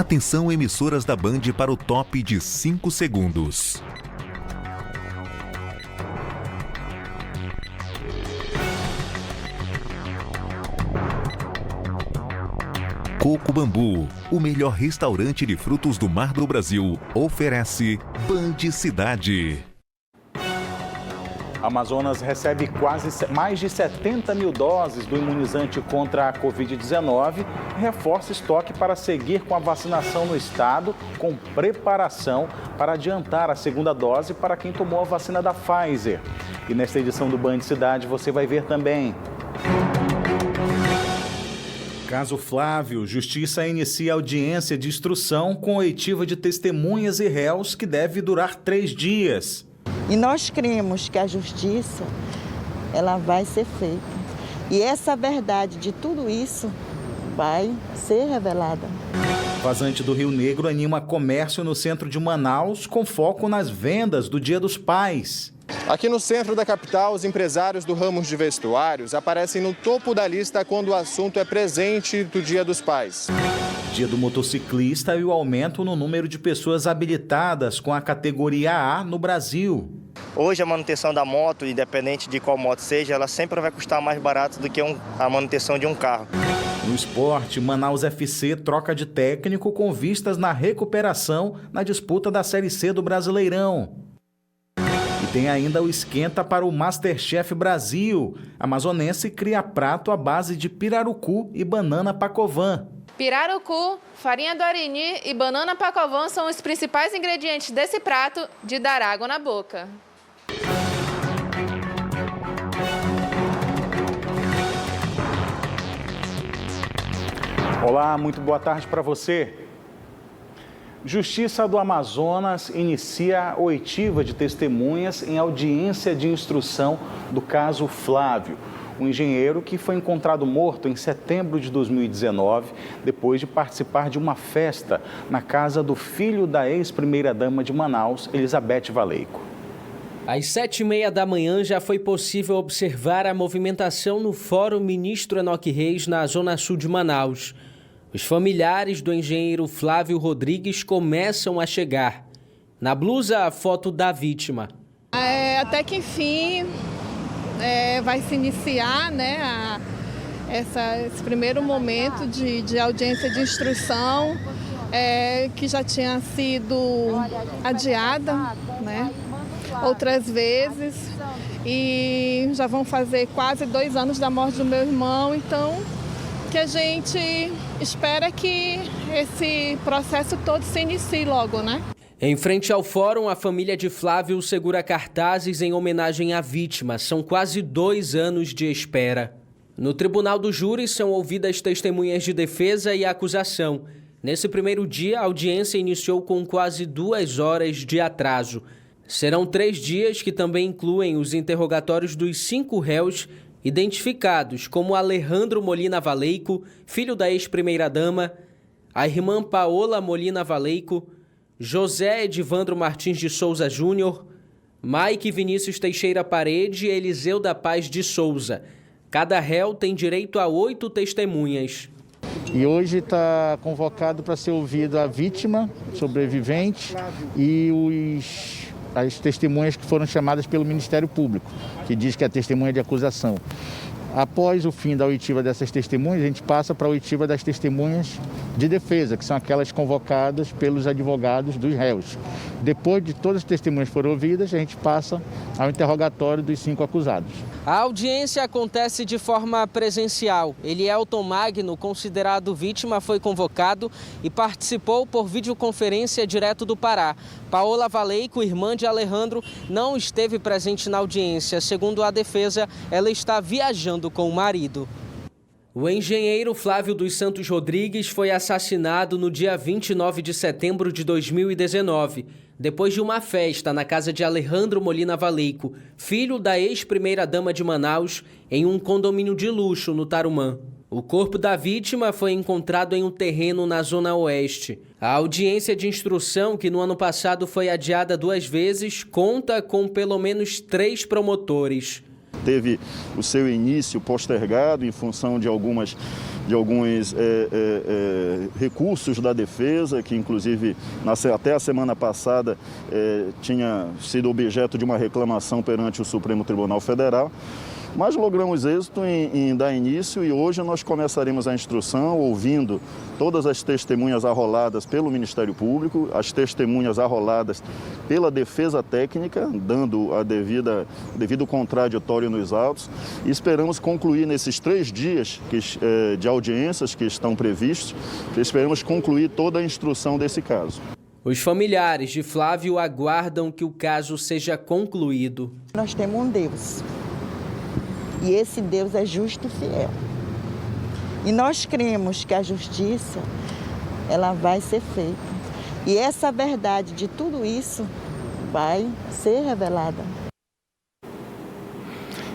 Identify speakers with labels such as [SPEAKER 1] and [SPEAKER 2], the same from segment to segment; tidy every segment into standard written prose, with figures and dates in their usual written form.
[SPEAKER 1] Atenção, emissoras da Band, para o top de 5 segundos. Coco Bambu, o melhor restaurante de frutos do mar do Brasil, oferece Band Cidade.
[SPEAKER 2] Amazonas recebe mais de 70 mil doses do imunizante contra a Covid-19 e reforça estoque para seguir com a vacinação no estado, com preparação para adiantar a segunda dose para quem tomou a vacina da Pfizer. E nesta edição do Band Cidade você vai ver também. Caso Flávio, Justiça inicia audiência de instrução com oitiva de testemunhas e réus que deve durar 3 dias.
[SPEAKER 3] E nós cremos que a justiça, ela vai ser feita. E essa verdade de tudo isso vai ser revelada.
[SPEAKER 2] Vazante do Rio Negro anima comércio no centro de Manaus com foco nas vendas do Dia dos Pais.
[SPEAKER 4] Aqui no centro da capital, os empresários do ramo de vestuários aparecem no topo da lista quando o assunto é presente do Dia dos Pais.
[SPEAKER 2] Dia do motociclista e o aumento no número de pessoas habilitadas com a categoria A no Brasil.
[SPEAKER 5] Hoje a manutenção da moto, independente de qual moto seja, ela sempre vai custar mais barato do que a manutenção de um carro.
[SPEAKER 2] No esporte, Manaus FC troca de técnico com vistas na recuperação na disputa da Série C do Brasileirão. E tem ainda o esquenta para o Masterchef Brasil. A amazonense cria prato à base de pirarucu e banana pacovan.
[SPEAKER 6] Pirarucu, farinha do arini e banana pacovan são os principais ingredientes desse prato de dar água na boca.
[SPEAKER 2] Olá, muito boa tarde para você. Justiça do Amazonas inicia oitiva de testemunhas em audiência de instrução do caso Flávio, um engenheiro que foi encontrado morto em setembro de 2019, depois de participar de uma festa na casa do filho da ex-primeira-dama de Manaus, Elizabeth Valeico.
[SPEAKER 7] Às 7h30 da manhã já foi possível observar a movimentação no Fórum Ministro Enoque Reis, na zona sul de Manaus. Os familiares do engenheiro Flávio Rodrigues começam a chegar. Na blusa, a foto da vítima.
[SPEAKER 8] Até que enfim vai se iniciar, né, esse primeiro momento de audiência de instrução, que já tinha sido adiada, né, outras vezes. E já vão fazer quase 2 anos da morte do meu irmão, então que a gente espera que esse processo todo se inicie logo, né?
[SPEAKER 7] Em frente ao fórum, a família de Flávio segura cartazes em homenagem à vítima. São quase 2 anos de espera. No tribunal do júri são ouvidas testemunhas de defesa e acusação. Nesse primeiro dia, a audiência iniciou com quase 2 horas de atraso. Serão 3 dias que também incluem os interrogatórios dos 5 réus identificados como Alejandro Molina Valeico, filho da ex-primeira-dama, a irmã Paola Molina Valeico, José Edivandro Martins de Souza Júnior, Mike Vinícius Teixeira Parede e Eliseu da Paz de Souza. Cada réu tem direito a 8 testemunhas.
[SPEAKER 9] E hoje está convocado para ser ouvido a vítima, sobrevivente e as testemunhas que foram chamadas pelo Ministério Público, que diz que é a testemunha de acusação. Após o fim da oitiva dessas testemunhas, a gente passa para a oitiva das testemunhas de defesa, que são aquelas convocadas pelos advogados dos réus. Depois de todas as testemunhas forem ouvidas, a gente passa ao interrogatório dos 5 acusados.
[SPEAKER 7] A audiência acontece de forma presencial. Elielton Magno, considerado vítima, foi convocado e participou por videoconferência direto do Pará. Paola Valeico, irmã de Alejandro, não esteve presente na audiência. Segundo a defesa, ela está viajando com o marido. O engenheiro Flávio dos Santos Rodrigues foi assassinado no dia 29 de setembro de 2019, depois de uma festa na casa de Alejandro Molina Valeico, filho da ex-primeira-dama de Manaus, em um condomínio de luxo no Tarumã. O corpo da vítima foi encontrado em um terreno na Zona Oeste. A audiência de instrução, que no ano passado foi adiada 2 vezes, conta com pelo menos 3 promotores.
[SPEAKER 10] teve o seu início postergado em função de alguns recursos da defesa, que inclusive até a semana passada tinha sido objeto de uma reclamação perante o Supremo Tribunal Federal. Mas logramos êxito em dar início e hoje nós começaremos a instrução ouvindo todas as testemunhas arroladas pelo Ministério Público, as testemunhas arroladas pela defesa técnica, dando o devido contraditório nos autos, e esperamos concluir nesses 3 dias de audiências que estão previstos, esperamos concluir toda a instrução desse caso.
[SPEAKER 7] Os familiares de Flávio aguardam que o caso seja concluído.
[SPEAKER 3] Nós temos um Deus. E esse Deus é justo e fiel. E nós cremos que a justiça, ela vai ser feita. E essa verdade de tudo isso vai ser revelada.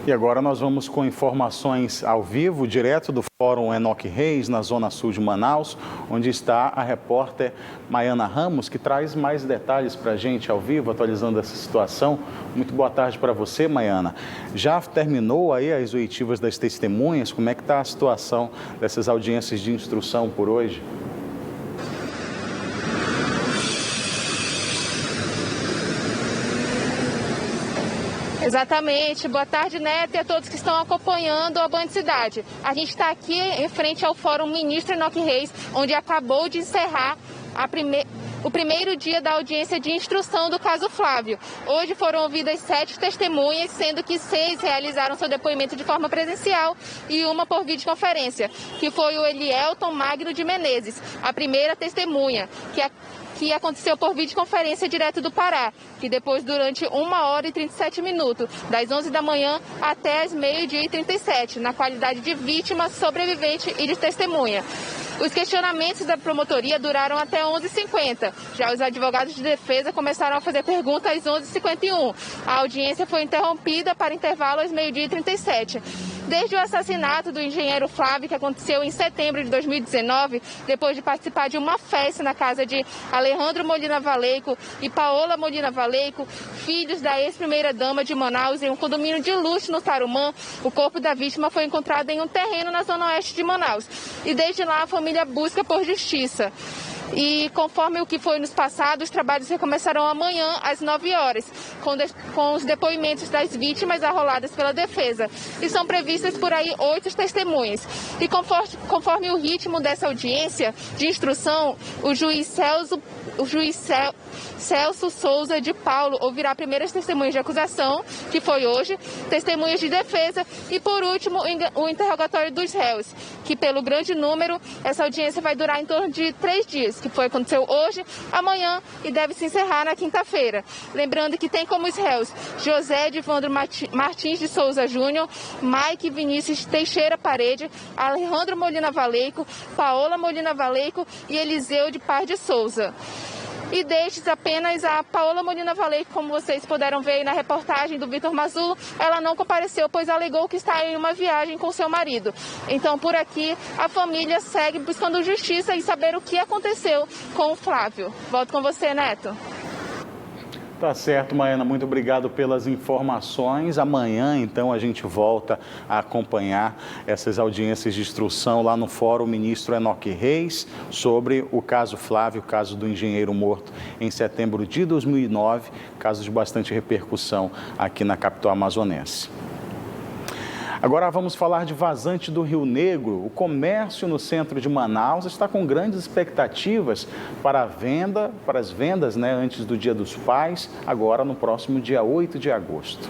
[SPEAKER 2] E agora nós vamos com informações ao vivo, direto do Fórum Enoque Reis, na Zona Sul de Manaus, onde está a repórter Maiana Ramos, que traz mais detalhes para a gente ao vivo, atualizando essa situação. Muito boa tarde para você, Maiana. Já terminou aí as oitivas das testemunhas? Como é que está a situação dessas audiências de instrução por hoje?
[SPEAKER 6] Exatamente. Boa tarde, Neto, e a todos que estão acompanhando a Band Cidade. A gente está aqui em frente ao Fórum Ministro Enoque Reis, onde acabou de encerrar o primeiro dia da audiência de instrução do caso Flávio. Hoje foram ouvidas 7 testemunhas, sendo que 6 realizaram seu depoimento de forma presencial e uma por videoconferência, que foi o Elielton Magno de Menezes, a primeira testemunha, que aconteceu por videoconferência direto do Pará, que depois durante 1 hora e 37 minutos, das 11 da manhã até as meio-dia e 37, na qualidade de vítima, sobrevivente e de testemunha. Os questionamentos da promotoria duraram até 11h50. Já os advogados de defesa começaram a fazer perguntas às 11h51. A audiência foi interrompida para intervalo às meio-dia e 37. Desde o assassinato do engenheiro Flávio, que aconteceu em setembro de 2019, depois de participar de uma festa na casa de Alejandro Molina Valeico e Paola Molina Valeico, filhos da ex-primeira-dama de Manaus, em um condomínio de luxo no Tarumã, o corpo da vítima foi encontrado em um terreno na zona oeste de Manaus. E desde lá a família busca por justiça. E conforme o que foi nos passados, os trabalhos recomeçarão amanhã às 9 horas, com os depoimentos das vítimas arroladas pela defesa. E são previstas por aí 8 testemunhas. E conforme o ritmo dessa audiência de instrução, o juiz Celso Souza de Paulo ouvirá primeiras testemunhas de acusação, que foi hoje, testemunhas de defesa e, por último, o interrogatório dos réus, que pelo grande número, essa audiência vai durar em torno de 3 dias, que aconteceu hoje, amanhã e deve se encerrar na quinta-feira. Lembrando que tem como os réus José Edivandro Martins de Souza Júnior, Mike Vinícius Teixeira Parede, Alejandro Molina Valeico, Paola Molina Valeico e Eliseu de Paz de Souza. E destes, apenas a Paola Molina Valeico, como vocês puderam ver aí na reportagem do Vitor Mazulo, ela não compareceu, pois alegou que está em uma viagem com seu marido. Então, por aqui, a família segue buscando justiça e saber o que aconteceu com o Flávio. Volto com você, Neto.
[SPEAKER 2] Tá certo, Maiana, muito obrigado pelas informações. Amanhã, então, a gente volta a acompanhar essas audiências de instrução lá no Fórum Ministro Enoque Reis sobre o caso Flávio, o caso do engenheiro morto em setembro de 2009, caso de bastante repercussão aqui na capital amazonense. Agora vamos falar de Vazante do Rio Negro. O comércio no centro de Manaus está com grandes expectativas para as vendas, antes do Dia dos Pais, agora no próximo dia 8 de agosto.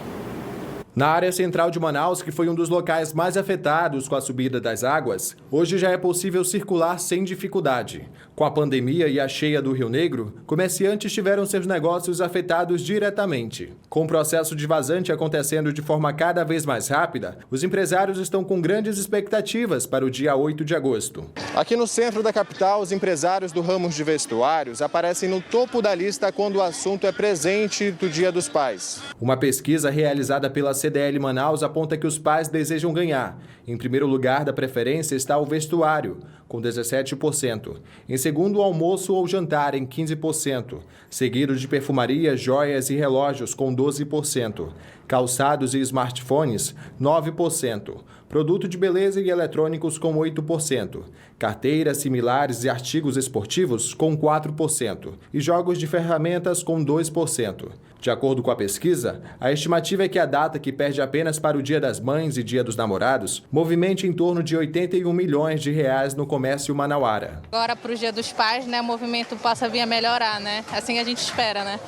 [SPEAKER 11] Na área central de Manaus, que foi um dos locais mais afetados com a subida das águas, hoje já é possível circular sem dificuldade. Com a pandemia e a cheia do Rio Negro, comerciantes tiveram seus negócios afetados diretamente. Com o processo de vazante acontecendo de forma cada vez mais rápida, os empresários estão com grandes expectativas para o dia 8 de agosto.
[SPEAKER 4] Aqui no centro da capital, os empresários do ramo de vestuários aparecem no topo da lista quando o assunto é presente do Dia dos Pais.
[SPEAKER 11] Uma pesquisa realizada pela CDL Manaus aponta que os pais desejam ganhar. Em primeiro lugar da preferência está o vestuário. com 17%. Em segundo, o almoço ou jantar, em 15%. Seguido de perfumaria, joias e relógios, com 12%. Calçados e smartphones, 9%. Produto de beleza e eletrônicos, com 8%. Carteiras similares e artigos esportivos, com 4%. E jogos de ferramentas, com 2%. De acordo com a pesquisa, a estimativa é que a data que perde apenas para o Dia das Mães e Dia dos Namorados movimente em torno de 81 milhões de reais no comércio manauara.
[SPEAKER 12] Agora, para o Dia dos Pais, né, o movimento possa vir a melhorar, né? Assim a gente espera, né?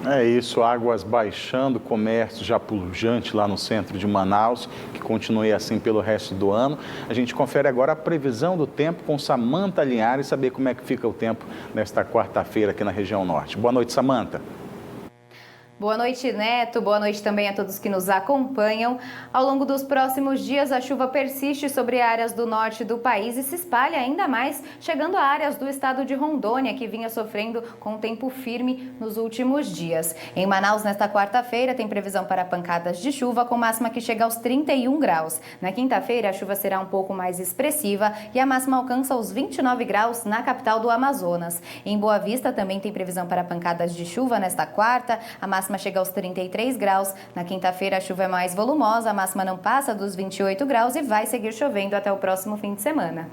[SPEAKER 2] É isso, águas baixando, comércio já pujante lá no centro de Manaus, que continue assim pelo resto do ano. A gente confere agora a previsão do tempo com Samanta Linhares, saber como é que fica o tempo nesta quarta-feira aqui na região norte. Boa noite, Samanta.
[SPEAKER 13] Boa noite, Neto. Boa noite também a todos que nos acompanham. Ao longo dos próximos dias, a chuva persiste sobre áreas do norte do país e se espalha ainda mais, chegando a áreas do estado de Rondônia, que vinha sofrendo com tempo firme nos últimos dias. Em Manaus, nesta quarta-feira, tem previsão para pancadas de chuva, com máxima que chega aos 31 graus. Na quinta-feira, a chuva será um pouco mais expressiva e a máxima alcança os 29 graus na capital do Amazonas. Em Boa Vista, também tem previsão para pancadas de chuva nesta quarta, a máxima chega aos 33 graus. Na quinta-feira, a chuva é mais volumosa, a máxima não passa dos 28 graus e vai seguir chovendo até o próximo fim de semana.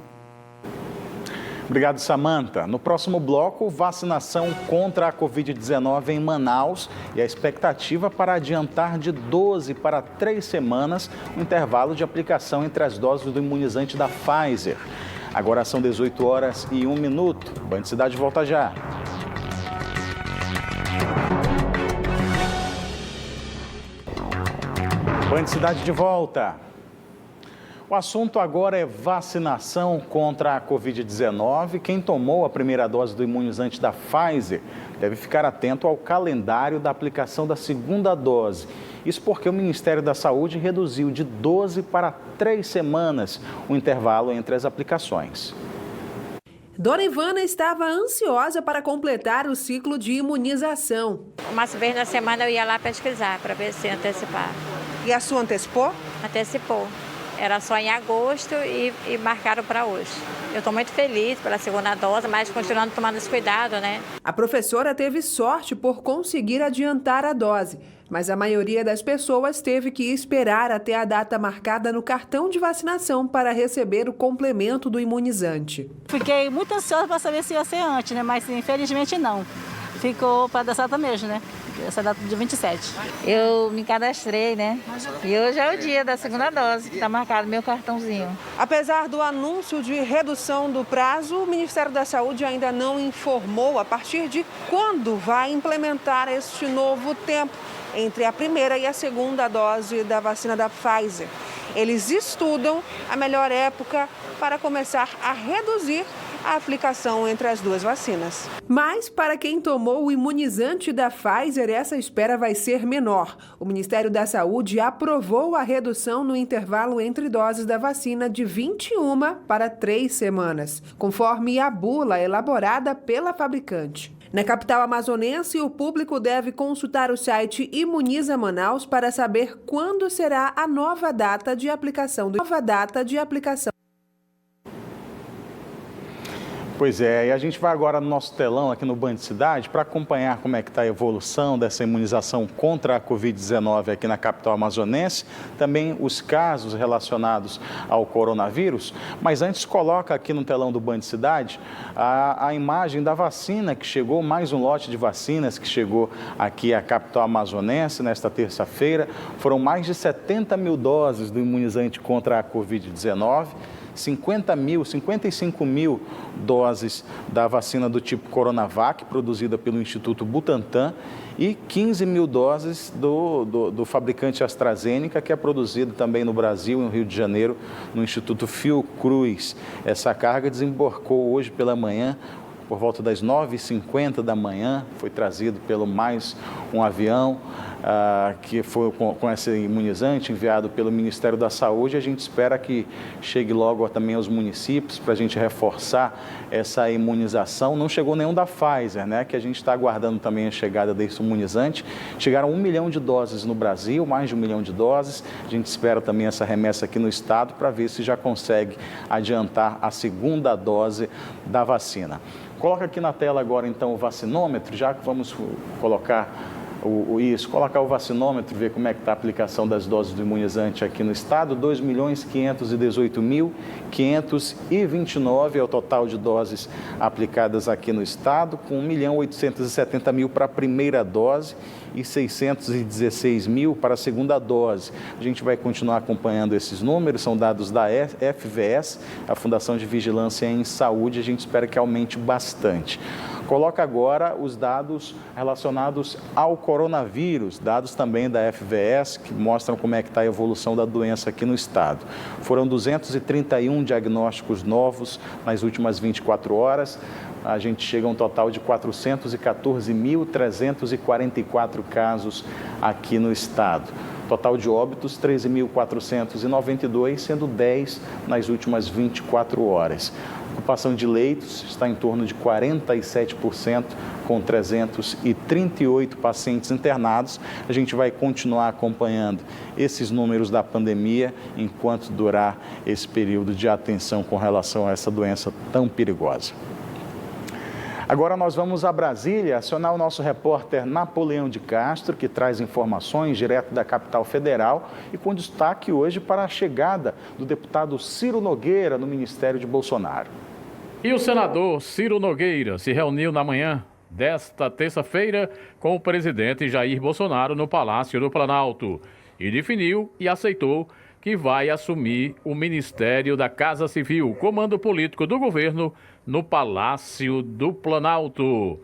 [SPEAKER 2] Obrigado, Samanta. No próximo bloco, vacinação contra a Covid-19 em Manaus e a expectativa para adiantar de 12 para 3 semanas o intervalo de aplicação entre as doses do imunizante da Pfizer. Agora são 18 horas e 1 minuto. Band Cidade volta já. Band Cidade de volta. O assunto agora é vacinação contra a Covid-19. Quem tomou a primeira dose do imunizante da Pfizer deve ficar atento ao calendário da aplicação da segunda dose. Isso porque o Ministério da Saúde reduziu de 12 para 3 semanas o intervalo entre as aplicações.
[SPEAKER 14] Dona Ivana estava ansiosa para completar o ciclo de imunização.
[SPEAKER 15] Umas vezes na semana eu ia lá pesquisar para ver se antecipar.
[SPEAKER 14] E a sua antecipou?
[SPEAKER 15] Antecipou. Era só em agosto e marcaram para hoje. Eu estou muito feliz pela segunda dose, mas continuando tomando esse cuidado, né?
[SPEAKER 14] A professora teve sorte por conseguir adiantar a dose, mas a maioria das pessoas teve que esperar até a data marcada no cartão de vacinação para receber o complemento do imunizante.
[SPEAKER 16] Fiquei muito ansiosa para saber se ia ser antes, né? Mas infelizmente não. Ficou para dar data mesmo, né? Essa data de 27.
[SPEAKER 15] Eu me cadastrei, né? E hoje é o dia da segunda dose, que está marcado meu cartãozinho.
[SPEAKER 14] Apesar do anúncio de redução do prazo, o Ministério da Saúde ainda não informou a partir de quando vai implementar este novo tempo entre a primeira e a segunda dose da vacina da Pfizer. Eles estudam a melhor época para começar a reduzir a aplicação entre as duas vacinas. Mas para quem tomou o imunizante da Pfizer, essa espera vai ser menor. O Ministério da Saúde aprovou a redução no intervalo entre doses da vacina de 21 para 3 semanas, conforme a bula elaborada pela fabricante. Na capital amazonense, o público deve consultar o site Imuniza Manaus para saber quando será a nova data de aplicação.
[SPEAKER 2] Pois é, e a gente vai agora no nosso telão aqui no Band Cidade para acompanhar como é que está a evolução dessa imunização contra a Covid-19 aqui na capital amazonense, também os casos relacionados ao coronavírus. Mas antes, coloca aqui no telão do Band Cidade a imagem da vacina que chegou, mais um lote de vacinas que chegou aqui à capital amazonense nesta terça-feira. Foram mais de 70 mil doses do imunizante contra a Covid-19. 55 mil doses da vacina do tipo Coronavac, produzida pelo Instituto Butantan, e 15 mil doses do fabricante AstraZeneca, que é produzido também no Brasil, no Rio de Janeiro, no Instituto Fiocruz. Essa carga desembarcou hoje pela manhã, por volta das 9h50 da manhã, foi trazido pelo mais um avião que foi com esse imunizante enviado pelo Ministério da Saúde. A gente espera que chegue logo também aos municípios para a gente reforçar essa imunização. Não chegou nenhum da Pfizer, né, que a gente está aguardando também a chegada desse imunizante. Chegaram 1 milhão de doses no Brasil, mais de 1 milhão de doses. A gente espera também essa remessa aqui no estado para ver se já consegue adiantar a segunda dose da vacina. Coloca aqui na tela agora então o vacinômetro, já que vamos colocar colocar o vacinômetro, ver como é que está a aplicação das doses do imunizante aqui no estado. 2.518.529 é o total de doses aplicadas aqui no estado, com 1.870.000 para a primeira dose e 616.000 para a segunda dose. A gente vai continuar acompanhando esses números, são dados da FVS, a Fundação de Vigilância em Saúde, a gente espera que aumente bastante. Coloca agora os dados relacionados ao coronavírus, dados também da FVS, que mostram como é que está a evolução da doença aqui no estado. Foram 231 diagnósticos novos nas últimas 24 horas. A gente chega a um total de 414.344 casos aqui no estado. Total de óbitos, 13.492, sendo 10 nas últimas 24 horas. A ocupação de leitos está em torno de 47%, com 338 pacientes internados. A gente vai continuar acompanhando esses números da pandemia enquanto durar esse período de atenção com relação a essa doença tão perigosa. Agora nós vamos a Brasília acionar o nosso repórter Napoleão de Castro, que traz informações direto da capital federal e com destaque hoje para a chegada do deputado Ciro Nogueira no Ministério de Bolsonaro.
[SPEAKER 17] E o senador Ciro Nogueira se reuniu na manhã desta terça-feira com o presidente Jair Bolsonaro no Palácio do Planalto e definiu e aceitou que vai assumir o Ministério da Casa Civil, comando político do governo, no Palácio do Planalto.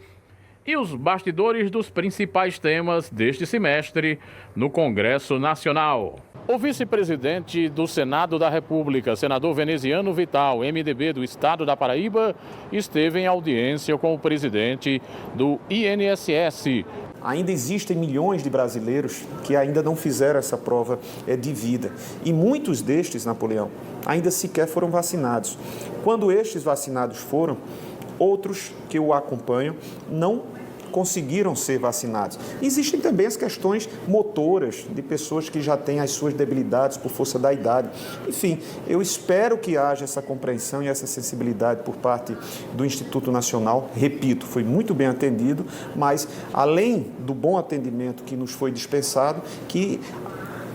[SPEAKER 17] E os bastidores dos principais temas deste semestre no Congresso Nacional. O vice-presidente do Senado da República, senador Veneziano Vital, MDB do Estado da Paraíba, esteve em audiência com o presidente do INSS.
[SPEAKER 18] Ainda existem milhões de brasileiros que ainda não fizeram essa prova de vida. E muitos destes, Napoleão, ainda sequer foram vacinados. Quando estes vacinados foram, outros que o acompanham não conseguiram ser vacinados. Existem também as questões motoras de pessoas que já têm as suas debilidades por força da idade. Enfim, eu espero que haja essa compreensão e essa sensibilidade por parte do Instituto Nacional. Repito, foi muito bem atendido, mas além do bom atendimento que nos foi dispensado, que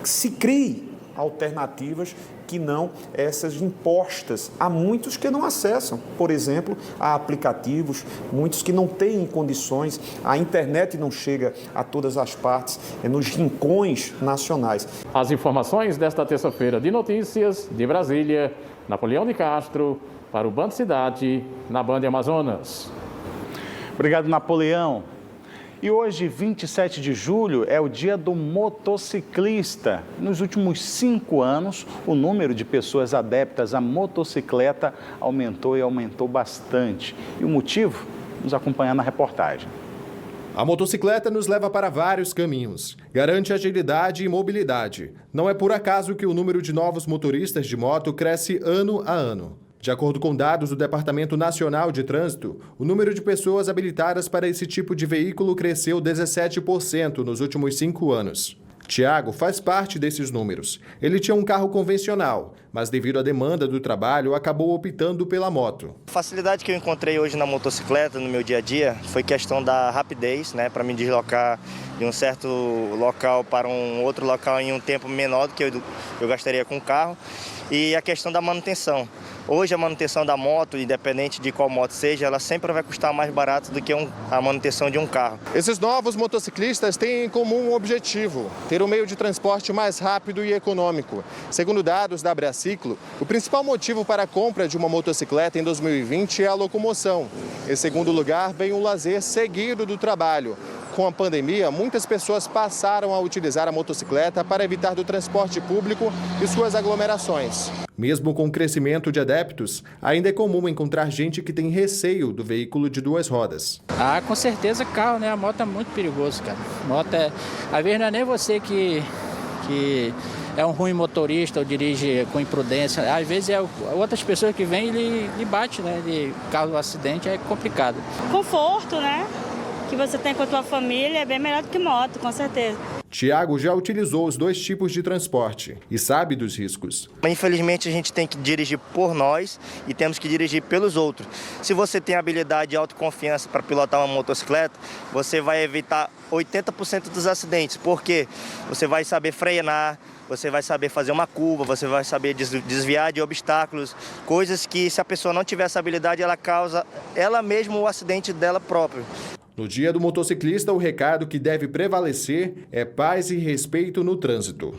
[SPEAKER 18] se crie alternativas que não essas impostas a muitos que não acessam, por exemplo, a aplicativos, muitos que não têm condições, a internet não chega a todas as partes, nos rincões nacionais.
[SPEAKER 17] As informações desta terça-feira de notícias de Brasília, Napoleão de Castro, para o Band Cidade, na Band Amazonas.
[SPEAKER 2] Obrigado, Napoleão. E hoje, 27 de julho, é o dia do motociclista. Nos últimos 5 anos, o número de pessoas adeptas à motocicleta aumentou e aumentou bastante. E o motivo? Vamos acompanhar na reportagem.
[SPEAKER 11] A motocicleta nos leva para vários caminhos. Garante agilidade e mobilidade. Não é por acaso que o número de novos motoristas de moto cresce ano a ano. De acordo com dados do Departamento Nacional de Trânsito, o número de pessoas habilitadas para esse tipo de veículo cresceu 17% nos últimos 5 anos. Tiago faz parte desses números. Ele tinha um carro convencional, mas devido à demanda do trabalho, acabou optando pela moto.
[SPEAKER 5] A facilidade que eu encontrei hoje na motocicleta, no meu dia a dia, foi questão da rapidez, né, para me deslocar de um certo local para um outro local em um tempo menor do que eu gastaria com o carro. E a questão da manutenção. Hoje a manutenção da moto, independente de qual moto seja, ela sempre vai custar mais barato do que a manutenção de um carro.
[SPEAKER 4] Esses novos motociclistas têm em comum um objetivo: ter um meio de transporte mais rápido e econômico. Segundo dados da Abraciclo, o principal motivo para a compra de uma motocicleta em 2020 é a locomoção. Em segundo lugar, vem o lazer seguido do trabalho. Com a pandemia, muitas pessoas passaram a utilizar a motocicleta para evitar do transporte público e suas aglomerações.
[SPEAKER 11] Mesmo com o crescimento de adeptos, ainda é comum encontrar gente que tem receio do veículo de 2 rodas.
[SPEAKER 19] Ah, com certeza carro, né? A moto é muito perigoso, cara. Moto é... Às vezes não é nem você que é um ruim motorista ou dirige com imprudência. Às vezes é outras pessoas que vêm e lhe bate, né? De caso do acidente é complicado.
[SPEAKER 20] Conforto, né? Que você tem com a tua família é bem melhor do que moto, com certeza.
[SPEAKER 11] Tiago já utilizou os 2 tipos de transporte e sabe dos riscos.
[SPEAKER 5] Infelizmente, a gente tem que dirigir por nós e temos que dirigir pelos outros. Se você tem habilidade e autoconfiança para pilotar uma motocicleta, você vai evitar 80% dos acidentes, porque você vai saber frenar, você vai saber fazer uma curva, você vai saber desviar de obstáculos, coisas que, se a pessoa não tiver essa habilidade, ela causa ela mesma o acidente dela própria.
[SPEAKER 11] No Dia do Motociclista, o recado que deve prevalecer é paz e respeito no trânsito.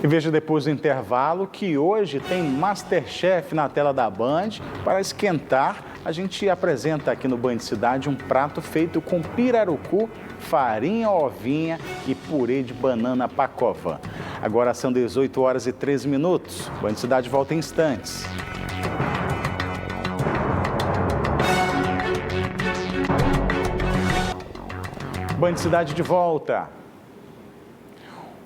[SPEAKER 2] E veja depois do intervalo que hoje tem Masterchef na tela da Band. Para esquentar, a gente apresenta aqui no Band Cidade um prato feito com pirarucu, farinha, ovinha e purê de banana pacovan. Agora são 18 horas e 13 minutos. Band Cidade volta em instantes. Band Cidade de volta.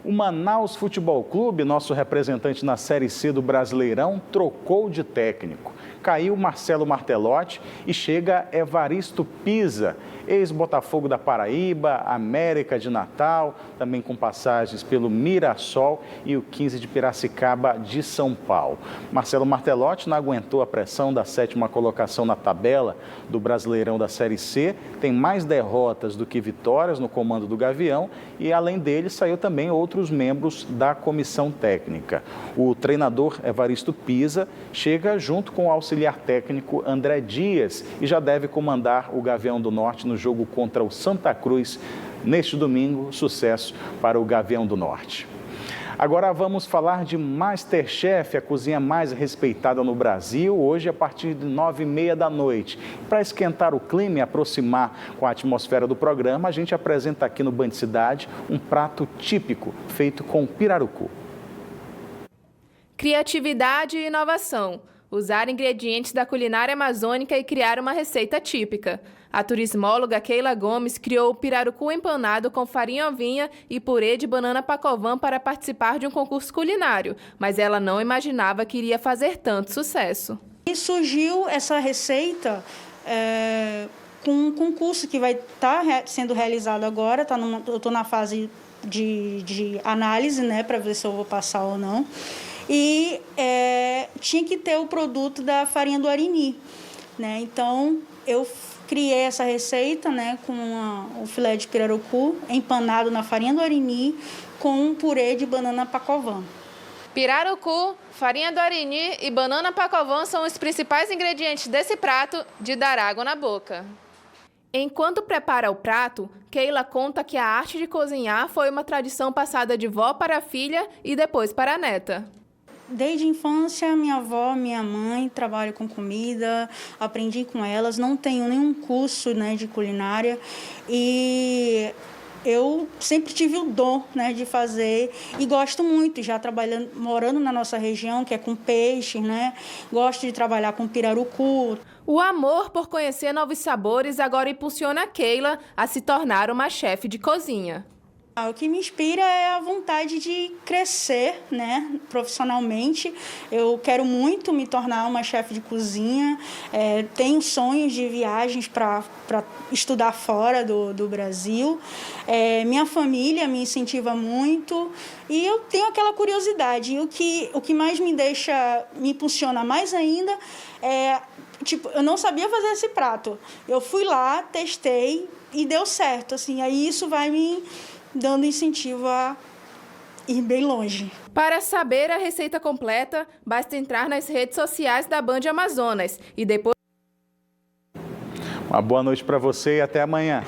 [SPEAKER 2] O Manaus Futebol Clube, nosso representante na Série C do Brasileirão, trocou de técnico. Caiu Marcelo Martelotti e chega Evaristo Pisa, ex-Botafogo da Paraíba, América de Natal, também com passagens pelo Mirassol e o 15 de Piracicaba de São Paulo. Marcelo Martelotti não aguentou a pressão da 7ª colocação na tabela do Brasileirão da Série C, tem mais derrotas do que vitórias no comando do Gavião e, além dele, saiu também outros membros da comissão técnica. O treinador Evaristo Pisa chega junto com o auxiliar técnico André Dias e já deve comandar o Gavião do Norte no jogo contra o Santa Cruz neste domingo. Sucesso para o Gavião do Norte. Agora vamos falar de Masterchef, a cozinha mais respeitada no Brasil, hoje a partir de 9h30 da noite. Para esquentar o clima e aproximar com a atmosfera do programa, a gente apresenta aqui no Band Cidade um prato típico feito com pirarucu.
[SPEAKER 6] Criatividade e inovação. Usar ingredientes da culinária amazônica e criar uma receita típica. A turismóloga Keila Gomes criou o pirarucu empanado com farinha ovinha e purê de banana pacovan para participar de um concurso culinário, mas ela não imaginava que iria fazer tanto sucesso.
[SPEAKER 20] E surgiu essa receita com um concurso que vai estar sendo realizado agora. Eu estou na fase de análise, né, para ver se eu vou passar ou não. E tinha que ter o produto da farinha do Arini, né? Então, eu criei essa receita, né, com o filé de pirarucu empanado na farinha do Arini com um purê de banana pacovan.
[SPEAKER 6] Pirarucu, farinha do Arini e banana pacovan são os principais ingredientes desse prato de dar água na boca. Enquanto prepara o prato, Keila conta que a arte de cozinhar foi uma tradição passada de vó para a filha e depois para a neta.
[SPEAKER 20] Desde a infância, minha avó, minha mãe trabalham com comida, aprendi com elas, não tenho nenhum curso, né, de culinária e eu sempre tive o dom, né, de fazer e gosto muito, já morando na nossa região, que é com peixe, né, gosto de trabalhar com pirarucu.
[SPEAKER 6] O amor por conhecer novos sabores agora impulsiona a Keila a se tornar uma chefe de cozinha.
[SPEAKER 20] O que me inspira é a vontade de crescer, né, profissionalmente. Eu quero muito me tornar uma chefe de cozinha. Tenho sonhos de viagens para estudar fora do Brasil. Minha família me incentiva muito e eu tenho aquela curiosidade. E o que mais me impulsiona mais ainda é, eu não sabia fazer esse prato. Eu fui lá, testei e deu certo. Assim, aí isso vai me dando incentivo a ir bem longe.
[SPEAKER 6] Para saber a receita completa, basta entrar nas redes sociais da Band Amazonas e depois...
[SPEAKER 2] Uma boa noite para você e até amanhã.